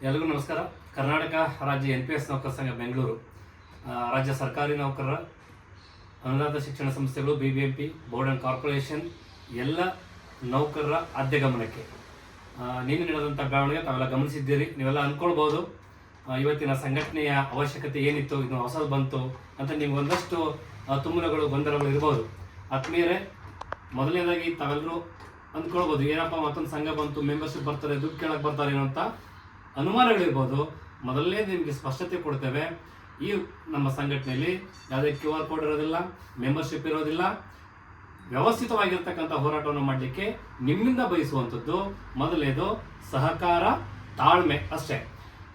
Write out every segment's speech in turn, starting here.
ಎಲ್ಲರಿಗೂ ನಮಸ್ಕಾರ. ಕರ್ನಾಟಕ ರಾಜ್ಯ NPS ನೌಕರ ಸಂಘ ಬೆಂಗಳೂರು ರಾಜ್ಯ ಸರ್ಕಾರಿ ನೌಕರರ ಅನುದಾನಿತ ಶಿಕ್ಷಣ ಸಂಸ್ಥೆಗಳು BBMP ಬೋರ್ಡ್ ಆ್ಯಂಡ್ ಕಾರ್ಪೊರೇಷನ್ ಎಲ್ಲ ನೌಕರರ ಆದ್ಯ ಗಮನಕ್ಕೆ ನಿನ್ನೆ ನಡೆದಂಥ ಬೆಳವಣಿಗೆ ತಾವೆಲ್ಲ ಗಮನಿಸಿದ್ದೀರಿ. ನೀವೆಲ್ಲ ಅಂದ್ಕೊಳ್ಬೋದು ಇವತ್ತಿನ ಸಂಘಟನೆಯ ಅವಶ್ಯಕತೆ ಏನಿತ್ತು, ಇದು ಹೊಸದು ಬಂತು ಅಂತ ನೀವು ಒಂದಷ್ಟು ತುಮುಲಗಳು ಗೊಂದಲಗಳು ಇರ್ಬೋದು. ಆತ್ಮೀಯರೇ, ಮೊದಲನೇದಾಗಿ ತಾವೆಲ್ಲರೂ ಅಂದ್ಕೊಳ್ಬೋದು ಏನಪ್ಪ ಮತ್ತೊಂದು ಸಂಘ ಬಂತು, ಮೆಂಬರ್ಶಿಪ್ ಬರ್ತಾರೆ, ದುಡ್ಡು ಕೇಳಕ್ಕೆ ಬರ್ತಾರೆ ಏನೋ ಅಂತ ಅನುಮಾನಗಳಿರ್ಬೋದು. ಮೊದಲನೇ ನಿಮಗೆ ಸ್ಪಷ್ಟತೆ ಕೊಡ್ತೇವೆ. ಈ ನಮ್ಮ ಸಂಘಟನೆಯಲ್ಲಿ ಯಾವುದೇ QR ಕೋಡ್ ಇರೋದಿಲ್ಲ, ಮೆಂಬರ್ಶಿಪ್ ಇರೋದಿಲ್ಲ. ವ್ಯವಸ್ಥಿತವಾಗಿರ್ತಕ್ಕಂಥ ಹೋರಾಟವನ್ನು ಮಾಡಲಿಕ್ಕೆ ನಿಮ್ಮಿಂದ ಬಯಸುವಂಥದ್ದು ಮೊದಲನೇದು ಸಹಕಾರ, ತಾಳ್ಮೆ ಅಷ್ಟೇ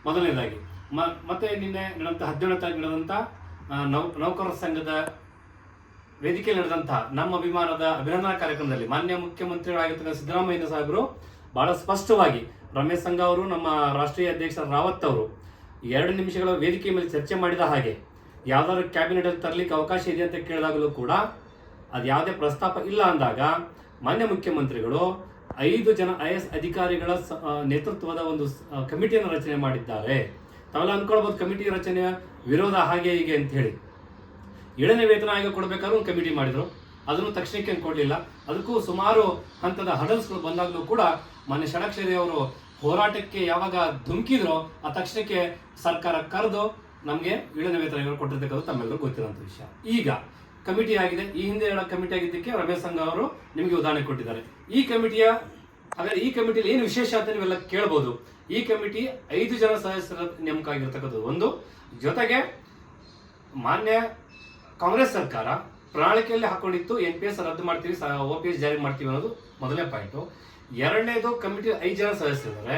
ಮೊದಲನೇದಾಗಿ. ಮತ್ತೆ ನಿನ್ನೆ ನಡೆದಂಥ 17ನೇ ತಾರೀಕು ನಡೆದಂಥ ನೌಕರರ ಸಂಘದ ವೇದಿಕೆಯಲ್ಲಿ ನಡೆದಂಥ ನಮ್ಮ ಅಭಿಮಾನದ ಅಭಿನಂದನಾ ಕಾರ್ಯಕ್ರಮದಲ್ಲಿ ಮಾನ್ಯ ಮುಖ್ಯಮಂತ್ರಿಗಳಾಗಿರ್ತಕ್ಕಂಥ ಸಿದ್ದರಾಮಯ್ಯ ಸಾಹೇಬರು ಬಹಳ ಸ್ಪಷ್ಟವಾಗಿ ರಮೇಶ್ ಸಂಘ ಅವರು, ನಮ್ಮ ರಾಷ್ಟ್ರೀಯ ಅಧ್ಯಕ್ಷ ರಾವತ್ ಅವರು 2 ನಿಮಿಷಗಳ ವೇದಿಕೆ ಮೇಲೆ ಚರ್ಚೆ ಮಾಡಿದ ಹಾಗೆ ಯಾವ್ದಾದ್ರು ಕ್ಯಾಬಿನೆಟಲ್ಲಿ ತರಲಿಕ್ಕೆ ಅವಕಾಶ ಇದೆ ಅಂತ ಕೇಳಿದಾಗಲೂ ಕೂಡ ಅದು ಯಾವುದೇ ಪ್ರಸ್ತಾಪ ಇಲ್ಲ ಅಂದಾಗ ಮಾನ್ಯ ಮುಖ್ಯಮಂತ್ರಿಗಳು 5 ಜನ IAS ಅಧಿಕಾರಿಗಳ ನೇತೃತ್ವದ ಒಂದು ಕಮಿಟಿಯನ್ನು ರಚನೆ ಮಾಡಿದ್ದಾರೆ. ತಾವೆಲ್ಲ ಅಂದ್ಕೊಳ್ಬೋದು ಕಮಿಟಿ ರಚನೆಯ ವಿರೋಧ ಹಾಗೆ ಹೀಗೆ ಅಂತ ಹೇಳಿ. 7ನೇ ವೇತನ ಆಯೋಗ ಕೊಡಬೇಕಾದ್ರೂ ಒಂದು ಕಮಿಟಿ ಮಾಡಿದ್ರು, ಅದನ್ನು ತಕ್ಷಣಕ್ಕೆ ಕೊಡಲಿಲ್ಲ. ಅದಕ್ಕೂ ಸುಮಾರು ಹಂತದ ಹಡಲ್ಸ್ಗಳು ಬಂದಾಗಲೂ ಕೂಡ ಮಾನ್ಯ ಷಡಕ್ಷರಿ ಅವರು ಹೋರಾಟಕ್ಕೆ ಯಾವಾಗ ಧುಮುಕಿದ್ರೋ ಆ ತಕ್ಷಣಕ್ಕೆ ಸರ್ಕಾರ ಕರೆದು ನಮಗೆ 7ನೇ ವೇತನ ಆಯೋಗ ಕೊಟ್ಟಿರ್ತಕ್ಕಂಥ ತಮ್ಮೆಲ್ಲರೂ ಗೊತ್ತಿರೋಂಥ ವಿಷಯ. ಈಗ ಕಮಿಟಿ ಆಗಿದೆ. ಈ ಹಿಂದೆ ಕಮಿಟಿ ಆಗಿದ್ದಕ್ಕೆ ರಮೇಶ್ ಸಂಘ ಅವರು ನಿಮಗೆ ಉದಾಹರಣೆ ಕೊಟ್ಟಿದ್ದಾರೆ. ಈ ಕಮಿಟಿಯಲ್ಲಿ ಏನು ವಿಶೇಷ ಅಂತ ನೀವೆಲ್ಲ ಕೇಳ್ಬೋದು. ಈ ಕಮಿಟಿ 5 ಜನ ಸದಸ್ಯರ ನೇಮಕ ಆಗಿರ್ತಕ್ಕಂಥದ್ದು ಒಂದು. ಜೊತೆಗೆ ಮಾನ್ಯ ಕಾಂಗ್ರೆಸ್ ಸರ್ಕಾರ ಪ್ರಣಾಳಿಕೆಯಲ್ಲಿ ಹಾಕೊಂಡಿತ್ತು NPS ರದ್ದು ಮಾಡ್ತೀವಿ, OPS ಜಾರಿ ಮಾಡ್ತೀವಿ ಅನ್ನೋದು ಮೊದಲನೇ ಪಾಯಿಂಟು. 2ನೇದು ಕಮಿಟಿ 5 ಜನ ಸದಸ್ಯರಿದ್ದಾರೆ.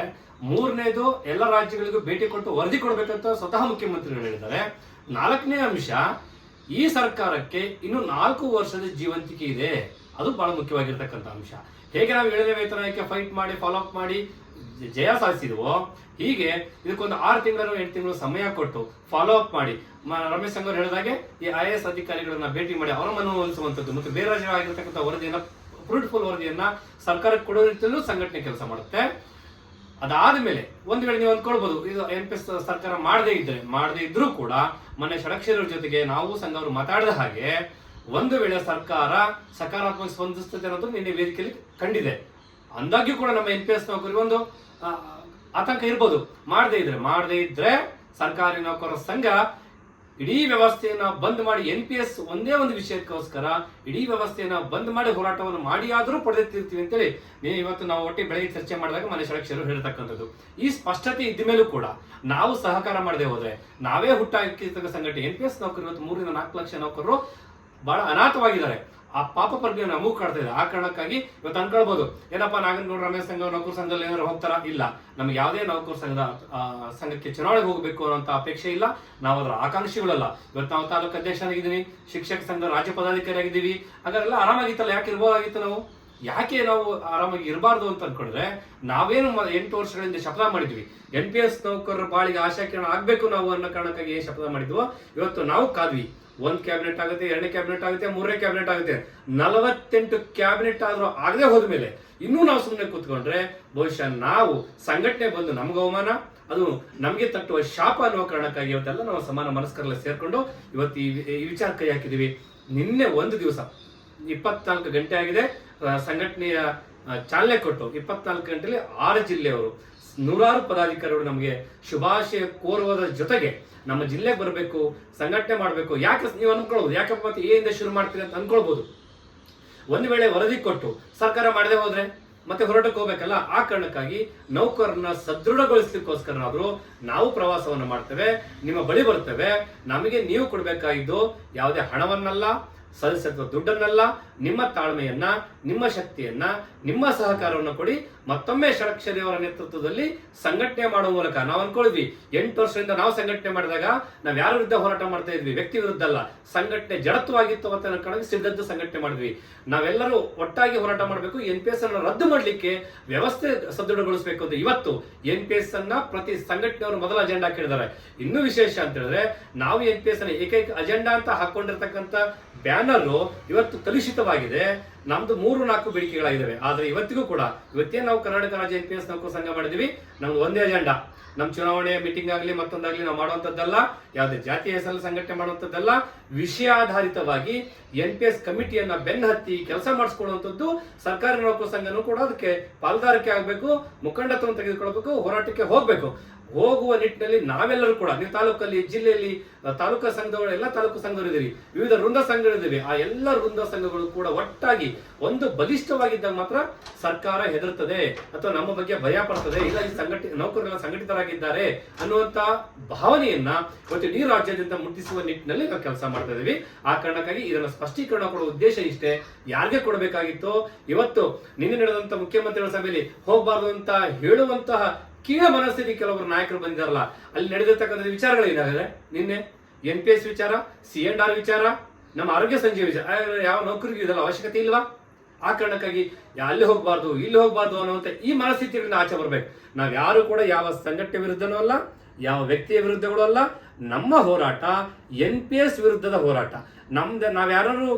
3ನೇದು ಎಲ್ಲ ರಾಜ್ಯಗಳಿಗೂ ಭೇಟಿ ಕೊಟ್ಟು ವರದಿ ಕೊಡಬೇಕಂತ ಸ್ವತಃ ಮುಖ್ಯಮಂತ್ರಿಗಳು ಹೇಳಿದ್ದಾರೆ. 4ನೇ ಅಂಶ, ಈ ಸರ್ಕಾರಕ್ಕೆ ಇನ್ನು 4 ವರ್ಷದ ಜೀವಂತಿಕೆ ಇದೆ. ಅದು ಬಹಳ ಮುಖ್ಯವಾಗಿರ್ತಕ್ಕಂಥ ಅಂಶ. ಹೇಗೆ ನಾವು 7ನೇ ವೇತನಕ್ಕೆ ಫೈಟ್ ಮಾಡಿ ಫಾಲೋ ಅಪ್ ಮಾಡಿ ಜಯ ಸಾಧಿಸಿದ್ವೋ, ಹೀಗೆ ಇದಕ್ಕೊಂದು 6 ತಿಂಗಳು 8 ತಿಂಗಳು ಸಮಯ ಕೊಟ್ಟು ಫಾಲೋ ಅಪ್ ಮಾಡಿ ರಮೇಶ್ ಸಂಘ ಹೇಳಿದಾಗೆ ಈ IAS ಅಧಿಕಾರಿಗಳನ್ನ ಭೇಟಿ ಮಾಡಿ ಅವರ ಮನವೊಲಿಸುವಂಥದ್ದು ಮತ್ತು ಬೇರೆ ರಾಜ್ಯಗಳಾಗಿರ್ತಕ್ಕಂಥ ವರದಿಯನ್ನ, ಫ್ರೂಟ್ಫುಲ್ ವರದಿಯನ್ನ ಸರ್ಕಾರಕ್ಕೆ ಕೊಡೋ ರೀತಿಯಲ್ಲೂ ಸಂಘಟನೆ ಕೆಲಸ ಮಾಡುತ್ತೆ. ಅದಾದ ಮೇಲೆ ಒಂದು ವೇಳೆ ನೀವು ಅಂದ್ಕೊಳ್ಬಹುದು ಇದು NPS ಸರ್ಕಾರ ಮಾಡದೇ ಇದ್ರೂ ಕೂಡ ಮೊನ್ನೆ ಷಡಕ್ಷರ ಜೊತೆಗೆ ನಾವು ಸಂಘವರು ಮಾತಾಡಿದ ಹಾಗೆ ಒಂದು ವೇಳೆ ಸರ್ಕಾರ ಸಕಾರಾತ್ಮಕ ಸ್ಪಂದಿಸ್ತದೆ ಅನ್ನೋದು ನಿನ್ನೆ ವೇದಿಕೆಯಲ್ಲಿ ಕಂಡಿದೆ. ಅಂದಾಗ್ಯೂ ಕೂಡ ನಮ್ಮ NPS ನೌಕರಿಗೆ ಒಂದು ಆತಂಕ ಇರ್ಬೋದು. ಮಾಡದೇ ಇದ್ರೆ ಸರ್ಕಾರಿ ನೌಕರರ ಸಂಘ ಇಡೀ ವ್ಯವಸ್ಥೆಯನ್ನ ಬಂದ್ ಮಾಡಿ NPS ಒಂದೇ ಒಂದು ವಿಷಯಕ್ಕೋಸ್ಕರ ಇಡೀ ವ್ಯವಸ್ಥೆಯನ್ನ ಬಂದ್ ಮಾಡಿ ಹೋರಾಟವನ್ನು ಮಾಡಿ ಆದರೂ ಪಡೆದಿರ್ತೀವಿ ಅಂತೇಳಿ ಇವತ್ತು ನಾವು ಒಟ್ಟಿಗೆ ಬೆಳಗ್ಗೆ ಚರ್ಚೆ ಮಾಡಿದಾಗ ಮನೆ ಷಡಕ್ಷರು ಹೇಳ್ತಕ್ಕಂಥದ್ದು. ಈ ಸ್ಪಷ್ಟತೆ ಇದ್ದ ಮೇಲೂ ಕೂಡ ನಾವು ಸಹಕಾರ ಮಾಡದೆ ಹೋದ್ರೆ ನಾವೇ ಹುಟ್ಟಾಕಿರ್ತಕ್ಕ ಸಂಘಟನೆ NPS ನೌಕರು ಇವತ್ತು 3 ರಿಂದ 4 ಲಕ್ಷ ನೌಕರರು ಬಹಳ ಅನಾಥವಾಗಿದ್ದಾರೆ. ಆ ಪಾಪ ಪ್ರಜ್ಞೆ ನಮಗೂ ಕಾಡ್ತಾ ಇದೆ. ಆ ಕಾರಣಕ್ಕಾಗಿ ಇವತ್ತು ಅನ್ಕೊಳ್ಬಹುದು ಏನಪ್ಪಾ ನಾಗನಗೌಡ ರಮೇಶ್ ಸಂಘ ನೌಕರ ಸಂಘದಲ್ಲಿ ಏನಾದ್ರು ಹೋಗ್ತಾರ? ಇಲ್ಲ, ನಮ್ಗೆ ಯಾವುದೇ ನೌಕರ ಸಂಘಕ್ಕೆ ಚುನಾವಣೆಗೆ ಹೋಗಬೇಕು ಅನ್ನೋಂಥ ಅಪೇಕ್ಷೆ ಇಲ್ಲ. ನಾವು ಅದರ ಆಕಾಂಕ್ಷಿಗಳಲ್ಲ. ಇವತ್ತು ನಾವು ತಾಲೂಕು ಅಧ್ಯಕ್ಷನಾಗಿದ್ದೀನಿ, ಶಿಕ್ಷಕ ಸಂಘದ ರಾಜ್ಯ ಪದಾಧಿಕಾರಿ ಆಗಿದ್ದೀವಿ. ಹಾಗಾದ್ರೆ ಆರಾಮಾಗಿತ್ತಲ್ಲ, ಯಾಕೆ ಇರ್ಬೋದಾಗಿತ್ತು? ಯಾಕೆ ನಾವು ಆರಾಮಾಗಿ ಇರಬಾರ್ದು ಅಂತ ಅನ್ಕೊಂಡ್ರೆ ನಾವೇನು 8 ವರ್ಷಗಳಿಂದ ಶಪಥ ಮಾಡಿದ್ವಿ NPS ನೌಕರರ ಬಾಳಿಗೆ ಆಶಾಕಿರಣ ಆಗ್ಬೇಕು ನಾವು ಅನ್ನೋ ಕಾರಣಕ್ಕಾಗಿ ಏನ್ ಶಪಥ ಮಾಡಿದ್ವೋ ಇವತ್ತು ನಾವು ಕಾದ್ವಿ. 1 ಕ್ಯಾಬಿನೆಟ್ ಆಗುತ್ತೆ, 2ನೇ ಕ್ಯಾಬಿನೆಟ್ ಆಗುತ್ತೆ, 3ನೇ ಕ್ಯಾಬಿನೆಟ್ ಆಗುತ್ತೆ. 48 ಕ್ಯಾಬಿನೆಟ್ ಆದ್ರೂ ಆಗದೆ ಹೋದ್ಮೇಲೆ ಇನ್ನೂ ನಾವು ಸುಮ್ಮನೆ ಕೂತ್ಕೊಂಡ್ರೆ ಬಹುಶಃ ನಾವು ಸಂಘಟನೆ ಬಂದು ನಮ್ಗೆ ಅವಮಾನ, ಅದು ನಮಗೆ ತಟ್ಟುವ ಶಾಪ ಅನ್ನುವ ಕಾರಣಕ್ಕಾಗಿ ಇವತ್ತೆಲ್ಲ ನಾವು ಸಮಾನ ಮನಸ್ಕರೆಲ್ಲ ಸೇರ್ಕೊಂಡು ಇವತ್ತು ಈ ವಿಚಾರ ಕೈ ಹಾಕಿದೀವಿ. ನಿನ್ನೆ ಒಂದು ದಿವಸ 24 ಗಂಟೆ ಆಗಿದೆ ಸಂಘಟನೆಯ ಚಾಲನೆ ಕೊಟ್ಟು 24 ಗಂಟೆಯಲ್ಲಿ 6 ಜಿಲ್ಲೆಯವರು 100 ಪದಾಧಿಕಾರಿಗಳು ನಮಗೆ ಶುಭಾಶಯ ಕೋರುವುದರ ಜೊತೆಗೆ ನಮ್ಮ ಜಿಲ್ಲೆಗೆ ಬರಬೇಕು, ಸಂಘಟನೆ ಮಾಡಬೇಕು. ಯಾಕೆ ನೀವು ಅನ್ಕೊಳ್ಬಹುದು, ಯಾಕಪ್ಪ ಮತ್ತೆ ಏನಿಂದ ಶುರು ಮಾಡ್ತೀರಿ ಅಂತ ಅನ್ಕೊಳ್ಬಹುದು. ಒಂದು ವೇಳೆ ವರದಿ ಕೊಟ್ಟು ಸರ್ಕಾರ ಮಾಡದೆ ಹೋದ್ರೆ ಮತ್ತೆ ಹೊರಟಕ್ಕೆ ಹೋಗ್ಬೇಕಲ್ಲ. ಆ ಕಾರಣಕ್ಕಾಗಿ ನೌಕರನ್ನ ಸದೃಢಗೊಳಿಸ್ಲಿಕ್ಕೋಸ್ಕರನಾದ್ರೂ ನಾವು ಪ್ರವಾಸವನ್ನು ಮಾಡ್ತೇವೆ, ನಿಮ್ಮ ಬಳಿ ಬರ್ತೇವೆ. ನಮಗೆ ನೀವು ಕೊಡ್ಬೇಕಾಗಿದ್ದು ಯಾವುದೇ ಹಣವನ್ನಲ್ಲ, ಸದಸ್ಯತ್ವ ದುಡ್ಡನ್ನಲ್ಲ, ನಿಮ್ಮ ತಾಳ್ಮೆಯನ್ನ, ನಿಮ್ಮ ಶಕ್ತಿಯನ್ನ, ನಿಮ್ಮ ಸಹಕಾರವನ್ನು ಕೊಡಿ. ಮತ್ತೊಮ್ಮೆ ಷಡಕ್ಷರಿ ಅವರ ನೇತೃತ್ವದಲ್ಲಿ ಸಂಘಟನೆ ಮಾಡುವ ಮೂಲಕ ನಾವು ಅನ್ಕೊಳ್ವಿ 8 ವರ್ಷದಿಂದ ನಾವು ಸಂಘಟನೆ ಮಾಡಿದಾಗ ನಾವ್ ಯಾರ ವಿರುದ್ಧ ಹೋರಾಟ ಮಾಡ್ತಾ ಇದ್ವಿ? ವ್ಯಕ್ತಿ ವಿರುದ್ಧ ಅಲ್ಲ, ಸಂಘಟನೆ ಜಡತ್ವವಾಗಿತ್ತು ಅಂತ ಅನ್ಕೊಳ್ಳಿ ಸಿದ್ಧದ್ದು ಸಂಘಟನೆ ಮಾಡಿದ್ವಿ. ನಾವೆಲ್ಲರೂ ಒಟ್ಟಾಗಿ ಹೋರಾಟ ಮಾಡಬೇಕು. NPS ಅನ್ನು ರದ್ದು ಮಾಡ್ಲಿಕ್ಕೆ ವ್ಯವಸ್ಥೆ ಸದೃಢಗೊಳಿಸಬೇಕು ಅಂತ ಇವತ್ತು NPS ಅನ್ನ ಪ್ರತಿ ಸಂಘಟನೆಯವರು ಮೊದಲ ಅಜೆಂಡಾ ಕೇಳಿದ್ದಾರೆ. ಇನ್ನೂ ವಿಶೇಷ ಅಂತ ಹೇಳಿದ್ರೆ ನಾವು NPS ಅನ್ನ ಏಕೈಕ ಅಜೆಂಡಾ ಅಂತ ಹಾಕೊಂಡಿರ್ತಕ್ಕಂಥ ಬ್ಯಾನ್ ಬ್ಯಾನರ್ ಇವತ್ತು ಕಲುಷಿತವಾಗಿದೆ. ನಮ್ದು 3-4 ಬೇಡಿಕೆಗಳಾಗಿದ್ದಾವೆ. ಆದ್ರೆ ಇವತ್ತಿಗೂ ಕೂಡ ಇವತ್ತೇನು ನಾವು ಕರ್ನಾಟಕ ರಾಜ್ಯ NPS ನೌಕರ ಸಂಘ ಮಾಡಿದೀವಿ, ನಮ್ದು ಒಂದೇ ಅಜೆಂಡಾ. ನಮ್ಮ ಚುನಾವಣೆ ಮೀಟಿಂಗ್ ಆಗಲಿ ಮತ್ತೊಂದಾಗ್ಲಿ ನಾವು ಮಾಡುವಂಥದ್ದಲ್ಲ, ಯಾವುದೇ ಜಾತಿಯ ಹೆಸರಲ್ಲಿ ಸಂಘಟನೆ ಮಾಡುವಂಥದ್ದಲ್ಲ. ವಿಷಯಾಧಾರಿತವಾಗಿ NPS ಕಮಿಟಿಯನ್ನ ಬೆನ್ನ ಹತ್ತಿ ಕೆಲಸ ಮಾಡಿಸ್ಕೊಳ್ಳುವಂಥದ್ದು ಸರ್ಕಾರಿ ನೌಕರ ಸಂಘನೂ ಕೂಡ ಅದಕ್ಕೆ ಪಾಲ್ದಾರಿಕೆ ಆಗಬೇಕು, ಮುಖಂಡತ್ವವನ್ನು ತೆಗೆದುಕೊಳ್ಬೇಕು, ಹೋರಾಟಕ್ಕೆ ಹೋಗಬೇಕು. ಹೋಗುವ ನಿಟ್ಟಿನಲ್ಲಿ ನಾವೆಲ್ಲರೂ ಕೂಡ, ನೀವು ತಾಲೂಕಲ್ಲಿ, ಜಿಲ್ಲೆಯಲ್ಲಿ ತಾಲೂಕಾ ಸಂಘದವರು, ಎಲ್ಲ ತಾಲೂಕು ಸಂಘದವರು ಇದ್ದೀರಿ, ವಿವಿಧ ವೃಂದ ಸಂಘಗಳಿದ್ದೀವಿ. ಆ ಎಲ್ಲ ವೃಂದ ಸಂಘಗಳು ಕೂಡ ಒಟ್ಟಾಗಿ ಒಂದು ಬಲಿಷ್ಠವಾಗಿದ್ದಾಗ ಮಾತ್ರ ಸರ್ಕಾರ ಹೆದರ್ತದೆ ಅಥವಾ ನಮ್ಮ ಬಗ್ಗೆ ಭಯ ಪಡ್ತದೆ, ಇಲ್ಲ ಈ ನೌಕರರೆಲ್ಲ ಸಂಘಟಿತರಾಗಿದ್ದಾರೆ ಅನ್ನುವಂತ ಭಾವನೆಯನ್ನ ಇವತ್ತು ಇಡೀ ರಾಜ್ಯದಿಂದ ಮುಟ್ಟಿಸುವ ನಿಟ್ಟಿನಲ್ಲಿ ನಾವು ಕೆಲಸ ಮಾಡ್ತಾ ಇದೀವಿ. ಆ ಕಾರಣಕ್ಕಾಗಿ ಇದನ್ನ ಸ್ಪಷ್ಟೀಕರಣ ಕೊಡುವ ಉದ್ದೇಶ ಇಷ್ಟೇ. ಯಾರಿಗೆ ಕೊಡಬೇಕಾಗಿತ್ತು, ಇವತ್ತು ನಿನ್ನೆ ನಡೆದಂತ ಮುಖ್ಯಮಂತ್ರಿಗಳ ಸಭೆಯಲ್ಲಿ ಹೋಗಬಾರ್ದು ಅಂತ ಹೇಳುವಂತಹ ಕೀಳ ಮನಸ್ಥಿತಿ ಕೆಲವರು ನಾಯಕರು ಬಂದಿದ್ದಾರಲ್ಲ, ಅಲ್ಲಿ ನಡೆದಿರ್ತಕ್ಕಂಥ ವಿಚಾರಗಳೇನಾಗಿದೆ. ನಿನ್ನೆ NPS ವಿಚಾರ, C&R ವಿಚಾರ, ನಮ್ಮ ಆರೋಗ್ಯ ಸಂಜೀವ ವಿಚಾರ, ಯಾವ ನೌಕರಿಗೂ ಇದೆಲ್ಲ ಅವಶ್ಯಕತೆ ಇಲ್ವಾ? ಆ ಕಾರಣಕ್ಕಾಗಿ ಅಲ್ಲಿ ಹೋಗಬಾರ್ದು ಇಲ್ಲಿ ಹೋಗಬಾರ್ದು ಅನ್ನುವಂಥ ಈ ಮನಸ್ಥಿತಿಗಳಿಂದ ಆಚೆ ಬರ್ಬೇಕು. ನಾವ್ಯಾರು ಕೂಡ ಯಾವ ಸಂಘಟನೆ ವಿರುದ್ಧನೂ ಅಲ್ಲ, ಯಾವ ವ್ಯಕ್ತಿಯ ವಿರುದ್ಧಗಳು ಅಲ್ಲ. ನಮ್ಮ ಹೋರಾಟ NPS ವಿರುದ್ಧದ ಹೋರಾಟ. ನಾವ್ಯಾರು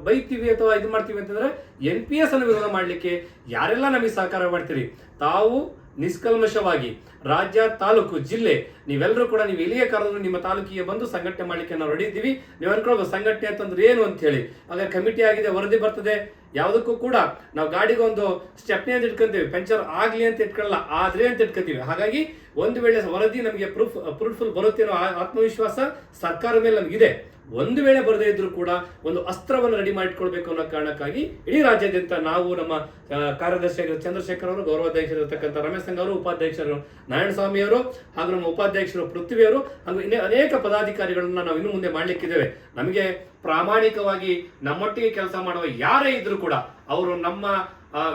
ಬೈತೀವಿ ಅಥವಾ ಇದು ಮಾಡ್ತೀವಿ ಅಂತಂದ್ರೆ NPS ಅನ್ನು ವಿರೋಧ ಮಾಡ್ಲಿಕ್ಕೆ ಯಾರೆಲ್ಲ ನಮಗೆ ಸಹಕಾರ ಮಾಡ್ತೀರಿ, ತಾವು ನಿಷ್ಕಲ್ಮಶವಾಗಿ ರಾಜ್ಯ, ತಾಲೂಕು, ಜಿಲ್ಲೆ ನೀವೆಲ್ಲರೂ ಕೂಡ ನೀವು ಎಲ್ಲಿಗೆ ಕರೆದ್ರು ನಿಮ್ಮ ತಾಲೂಕಿಗೆ ಬಂದು ಸಂಘಟನೆ ಮಾಡ್ಲಿಕ್ಕೆ ನಾವು ರೆಡಿ ಇದ್ದೀವಿ. ನೀವು ಅನ್ಕೊಳ್ಬೋದು ಸಂಘಟನೆ ಅಂತಂದ್ರೆ ಏನು ಅಂತ ಹೇಳಿ. ಆಗ ಕಮಿಟಿ ಆಗಿದೆ, ವರದಿ ಬರ್ತದೆ, ಯಾವುದಕ್ಕೂ ಕೂಡ ನಾವು ಗಾಡಿಗೆ ಒಂದು ಸ್ಟೆಪ್ನಿ ಅಂತ ಇಟ್ಕೊಂತೀವಿ, ಪಂಚರ್ ಆಗ್ಲಿ ಅಂತ ಇಟ್ಕೊಳ್ಳಲ್ಲ, ಆದ್ರೆ ಅಂತ ಇಟ್ಕೊಂತೀವಿ. ಹಾಗಾಗಿ ಒಂದು ವೇಳೆ ವರದಿ ನಮಗೆ ಪ್ರೂಫ್ಫುಲ್ ಬರುತ್ತೆ ಅನ್ನೋ ಆತ್ಮವಿಶ್ವಾಸ ಸರ್ಕಾರ ಮೇಲೆ ನಮಗಿದೆ. ಒಂದು ವೇಳೆ ಬರದೇ ಇದ್ರೂ ಕೂಡ ಒಂದು ಅಸ್ತ್ರವನ್ನು ರೆಡಿ ಮಾಡಿಕೊಳ್ಬೇಕು ಅನ್ನೋ ಕಾರಣಕ್ಕಾಗಿ ಇಡೀ ರಾಜ್ಯಾದ್ಯಂತ ನಾವು, ನಮ್ಮ ಕಾರ್ಯದರ್ಶಿ ಚಂದ್ರಶೇಖರ್ ಅವರು, ಗೌರವಾಧ್ಯಕ್ಷರಿರ್ತಕ್ಕಂಥ ರಮೇಶ್ ಸಂಘ ಅವರು, ಉಪಾಧ್ಯಕ್ಷರು ನಾರಾಯಣಸ್ವಾಮಿ ಅವರು, ಹಾಗೂ ನಮ್ಮ ಉಪಾಧ್ಯಕ್ಷರು ಪೃಥ್ವಿ ಅವರು, ಹಾಗೂ ಇನ್ನೇ ಅನೇಕ ಪದಾಧಿಕಾರಿಗಳನ್ನ ನಾವು ಇನ್ನು ಮುಂದೆ ಮಾಡ್ಲಿಕ್ಕಿದ್ದೇವೆ. ನಮಗೆ ಪ್ರಾಮಾಣಿಕವಾಗಿ ನಮ್ಮೊಟ್ಟಿಗೆ ಕೆಲಸ ಮಾಡುವ ಯಾರೇ ಇದ್ರು ಕೂಡ ಅವರು ನಮ್ಮ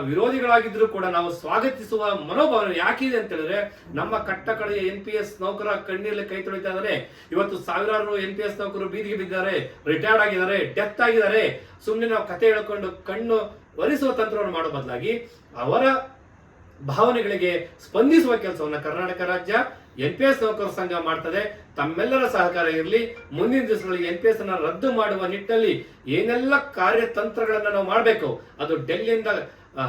ವಿರೋಧಿಗಳಾಗಿದ್ರು ಕೂಡ ನಾವು ಸ್ವಾಗತಿಸುವ ಮನೋಭಾವನೆ ಯಾಕಿದೆ ಅಂತ ಹೇಳಿದ್ರೆ, ನಮ್ಮ ಕಟ್ಟ ಕಡೆಯ NPS ನೌಕರ ಕಣ್ಣೀರಲ್ಲಿ ಕೈ ತೊಳಿತಾ ಇದ್ದಾರೆ. ಇವತ್ತು ಸಾವಿರಾರು NPS ನೌಕರು ಬೀದಿಗೆ ಬಿದ್ದಾರೆ, ರಿಟೈರ್ಡ್ ಆಗಿದ್ದಾರೆ, ಡೆತ್ ಆಗಿದ್ದಾರೆ. ಸುಮ್ಮನೆ ನಾವು ಕತೆ ಹೇಳ್ಕೊಂಡು ಕಣ್ಣು ಒರೆಸುವ ತಂತ್ರವನ್ನು ಮಾಡೋ ಬದಲಾಗಿ ಅವರ ಭಾವನೆಗಳಿಗೆ ಸ್ಪಂದಿಸುವ ಕೆಲಸವನ್ನ ಕರ್ನಾಟಕ ರಾಜ್ಯ NPS ನೌಕರ ಸಂಘ ಮಾಡ್ತದೆ. ತಮ್ಮೆಲ್ಲರ ಸಹಕಾರ ಇರಲಿ. ಮುಂದಿನ ದಿವಸಗಳಲ್ಲಿ NPS ಅನ್ನ ರದ್ದು ಮಾಡುವ ನಿಟ್ಟಿನಲ್ಲಿ ಏನೆಲ್ಲ ಕಾರ್ಯತಂತ್ರಗಳನ್ನ ನಾವು ಮಾಡಬೇಕು, ಅದು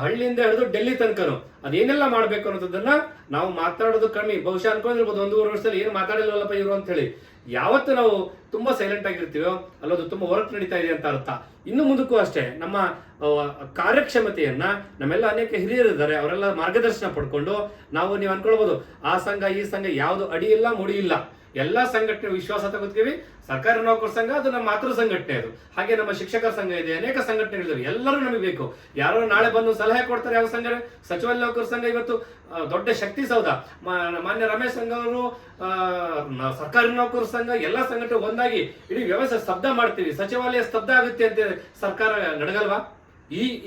ಹಳ್ಳಿಯಿಂದ ಹಿಡಿದು ಡೆಲ್ಲಿ ತನಕನು ಅದೇನೆಲ್ಲ ಮಾಡ್ಬೇಕು ಅನ್ನೋದನ್ನ ನಾವು ಮಾತಾಡೋದು ಕಮ್ಮಿ. ಬಹುಶಃ ಅನ್ಕೊಂಡಿರ್ಬೋದು 1.5 ವರ್ಷದಲ್ಲಿ ಏನು ಮಾತಾಡಿಲ್ವಲ್ಲಪ್ಪ ಇವರು ಅಂತ ಹೇಳಿ. ಯಾವತ್ತು ನಾವು ತುಂಬಾ ಸೈಲೆಂಟ್ ಆಗಿರ್ತೀವೋ ಅಲ್ಲದು ತುಂಬಾ ವರ್ಕ್ ನಡೀತಾ ಇದೆ ಅಂತ ಅರ್ಥ. ಇನ್ನು ಮುಂದಕ್ಕೂ ಅಷ್ಟೇ ನಮ್ಮ ಕಾರ್ಯಕ್ಷಮತೆಯನ್ನ ನಮ್ಮೆಲ್ಲ ಅನೇಕ ಹಿರಿಯರಿದ್ದಾರೆ, ಅವರೆಲ್ಲ ಮಾರ್ಗದರ್ಶನ ಪಡ್ಕೊಂಡು ನೀವು ಅನ್ಕೊಳ್ಬಹುದು ಆ ಸಂಘ ಈ ಸಂಘ ಯಾವುದು ಅಡಿ ಇಲ್ಲ ಮುಡಿ ಇಲ್ಲ, ಎಲ್ಲಾ ಸಂಘಟನೆ ವಿಶ್ವಾಸ ತಗೋತೀವಿ. ಸರ್ಕಾರಿ ನೌಕರ ಸಂಘ ಅದು ನಮ್ಮ ಮಾತೃ ಸಂಘಟನೆ, ಅದು ಹಾಗೆ ನಮ್ಮ ಶಿಕ್ಷಕರ ಸಂಘ ಇದೆ, ಅನೇಕ ಸಂಘಟನೆಗಳಿವೆ. ಎಲ್ಲರೂ ನಮಗೆ ಬೇಕು. ಯಾರೋ ನಾಳೆ ಬಂದು ಸಲಹೆ ಕೊಡ್ತಾರೆ. ಯಾವ ಸಂಘ? ಸಚಿವಾಲಯ ನೌಕರ ಸಂಘ ಇವತ್ತು ದೊಡ್ಡ ಶಕ್ತಿ ಸೌಧ. ಮಾನ್ಯ ರಮೇಶ್ ಸಂಘ ಅವರು, ಸರ್ಕಾರಿ ನೌಕರ ಸಂಘ, ಎಲ್ಲ ಸಂಘಟನೆ ಒಂದಾಗಿ ಇಡೀ ವ್ಯವಸ್ಥೆ ಸ್ತಬ್ಧ ಮಾಡ್ತೀವಿ. ಸಚಿವಾಲಯ ಸ್ತಬ್ಧ ಆಗುತ್ತೆ ಅಂತ ಸರ್ಕಾರ ನಡಗಲ್ವಾ?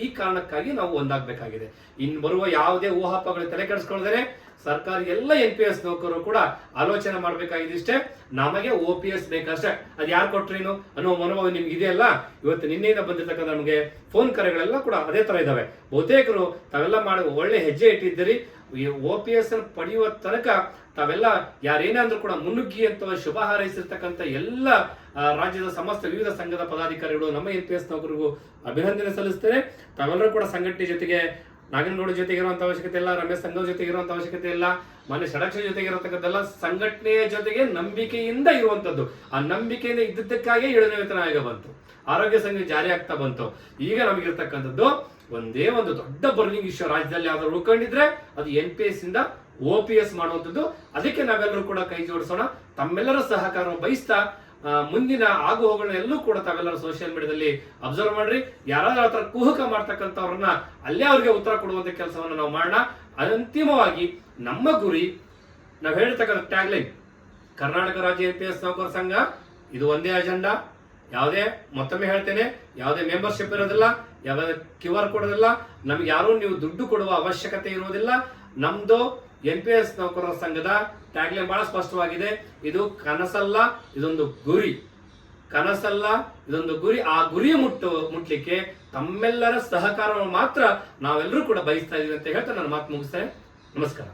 ಈ ಕಾರಣಕ್ಕಾಗಿ ನಾವು ಒಂದಾಗಬೇಕಾಗಿದೆ. ಇನ್ನು ಬರುವ ಯಾವುದೇ ಊಹಾಪಗಳು ತಲೆ ಕೆಡಿಸ್ಕೊಳ್ದೇನೆ ಸರ್ಕಾರ ಎಲ್ಲ NPS ನೌಕರರು ಕೂಡ ಆಲೋಚನೆ ಮಾಡಬೇಕಾಗಿದೆ. ಇಷ್ಟೇ, ನಮಗೆ OPS ಬೇಕಷ್ಟೇ. ಅದು ಯಾರು ಕೊಟ್ರೇನು ಅನ್ನೋ ಮನೋಭಾವ ನಿಮ್ಗೆ ಇದೆಯಲ್ಲ. ಇವತ್ತು ನಿನ್ನೆಯಿಂದ ಬಂದಿರ್ತಕ್ಕಂಥ ನಮಗೆ ಫೋನ್ ಕರೆಗಳೆಲ್ಲ ಕೂಡ ಅದೇ ತರ ಇದಾವೆ. ಬಹುತೇಕರು ತಾವೆಲ್ಲ ಮಾಡಿ ಒಳ್ಳೆ ಹೆಜ್ಜೆ ಇಟ್ಟಿದ್ದೀರಿ. OPS ಪಡೆಯುವ ತನಕ ತಾವೆಲ್ಲ ಯಾರೇನೇ ಅಂದ್ರೂ ಕೂಡ ಮುನ್ನುಗ್ಗಿ ಅಂತ ಶುಭ ಹಾರೈಸಿರ್ತಕ್ಕಂಥ ಎಲ್ಲ ರಾಜ್ಯದ ಸಮಸ್ತ ವಿವಿಧ ಸಂಘದ ಪದಾಧಿಕಾರಿಗಳು, ನಮ್ಮ NPS ನೌಕರಿಗೂ ಅಭಿನಂದನೆ ಸಲ್ಲಿಸ್ತೇನೆ. ತಾವೆಲ್ಲರೂ ಕೂಡ ಸಂಘಟನೆ ಜೊತೆಗೆ, ನಾಗನಗೌಡ ಜೊತೆಗೆ ಇರುವಂತ ಅವಶ್ಯಕತೆ ಇಲ್ಲ, ರಮೇಶ್ ಸಂಘ ಜೊತೆಗೆ ಇರುವಂತ ಅವಶ್ಯಕತೆ ಇಲ್ಲ, ಮನೆ ಷಡಕ್ಷರ ಜೊತೆಗೆ ಇರತಕ್ಕಂಥಲ್ಲ, ಸಂಘಟನೆಯ ಜೊತೆಗೆ ನಂಬಿಕೆಯಿಂದ ಇರುವಂತದ್ದು. ಆ ನಂಬಿಕೆಯಿಂದ ಇದ್ದಕ್ಕಾಗಿ 7ನೇ ವೇತನ ಆಯೋಗ ಬಂತು, ಆರೋಗ್ಯ ಸಂಘ ಜಾರಿ ಆಗ್ತಾ ಬಂತು. ಈಗ ನಮಗಿರ್ತಕ್ಕಂಥದ್ದು ಒಂದೇ ಒಂದು ದೊಡ್ಡ ಬರ್ನಿಂಗ್ ಇಶ್ಯೂ ರಾಜ್ಯದಲ್ಲಿ ಯಾವ್ದಾದ್ರು ಉಳ್ಕೊಂಡಿದ್ರೆ ಅದು NPS ಇಂದ OPS ಮಾಡುವಂಥದ್ದು. ಅದಕ್ಕೆ ನಾವೆಲ್ಲರೂ ಕೂಡ ಕೈ ಜೋಡಿಸೋಣ. ತಮ್ಮೆಲ್ಲರ ಸಹಕಾರ ಬಯಸ್ತಾ ಮುಂದಿನ ಆಗು ಹೋಗುಗಳನ್ನೆಲ್ಲೂ ಕೂಡ ತಾವೆಲ್ಲರೂ ಸೋಷಿಯಲ್ ಮೀಡಿಯಾದಲ್ಲಿ ಅಬ್ಸರ್ವ್ ಮಾಡ್ರಿ. ಯಾರಾದ್ರೂ ಆ ಥರ ಕುಹಕ ಮಾಡ್ತಕ್ಕಂಥವ್ರನ್ನ ಅಲ್ಲೇ ಅವ್ರಿಗೆ ಉತ್ತರ ಕೊಡುವಂತ ಕೆಲಸವನ್ನು ನಾವು ಮಾಡೋಣ. ಅಂತಿಮವಾಗಿ ನಮ್ಮ ಗುರಿ, ನಾವು ಹೇಳ್ತಕ್ಕಂಥ ಟ್ಯಾಗ್ಲೈನ್ ಕರ್ನಾಟಕ ರಾಜ್ಯ NPS ನೌಕರ ಸಂಘ, ಇದು ಒಂದೇ ಅಜೆಂಡಾ. ಯಾವುದೇ, ಮತ್ತೊಮ್ಮೆ ಹೇಳ್ತೇನೆ, ಯಾವುದೇ ಮೆಂಬರ್ಶಿಪ್ ಇರೋದಿಲ್ಲ, ಯಾವುದೇ QR ಕೊಡೋದಿಲ್ಲ, ನಮ್ಗೆ ಯಾರು ನೀವು ದುಡ್ಡು ಕೊಡುವ ಅವಶ್ಯಕತೆ ಇರುವುದಿಲ್ಲ. ನಮ್ದು NPS ನೌಕರರ ಸಂಘದ ಟ್ಯಾಗ್ಲೈನ್ ಬಹಳ ಸ್ಪಷ್ಟವಾಗಿದೆ. ಇದು ಕನಸಲ್ಲ, ಇದೊಂದು ಗುರಿ. ಕನಸಲ್ಲ, ಇದೊಂದು ಗುರಿ. ಆ ಗುರಿ ಮುಟ್ಲಿಕ್ಕೆ ತಮ್ಮೆಲ್ಲರ ಸಹಕಾರವನ್ನು ಮಾತ್ರ ನಾವೆಲ್ಲರೂ ಕೂಡ ಬಯಸ್ತಾ ಇದೀವಿ ಅಂತ ಹೇಳ್ತಾ ನನ್ನ ಮಾತು ಮುಗಿಸ್ತೇನೆ. ನಮಸ್ಕಾರ.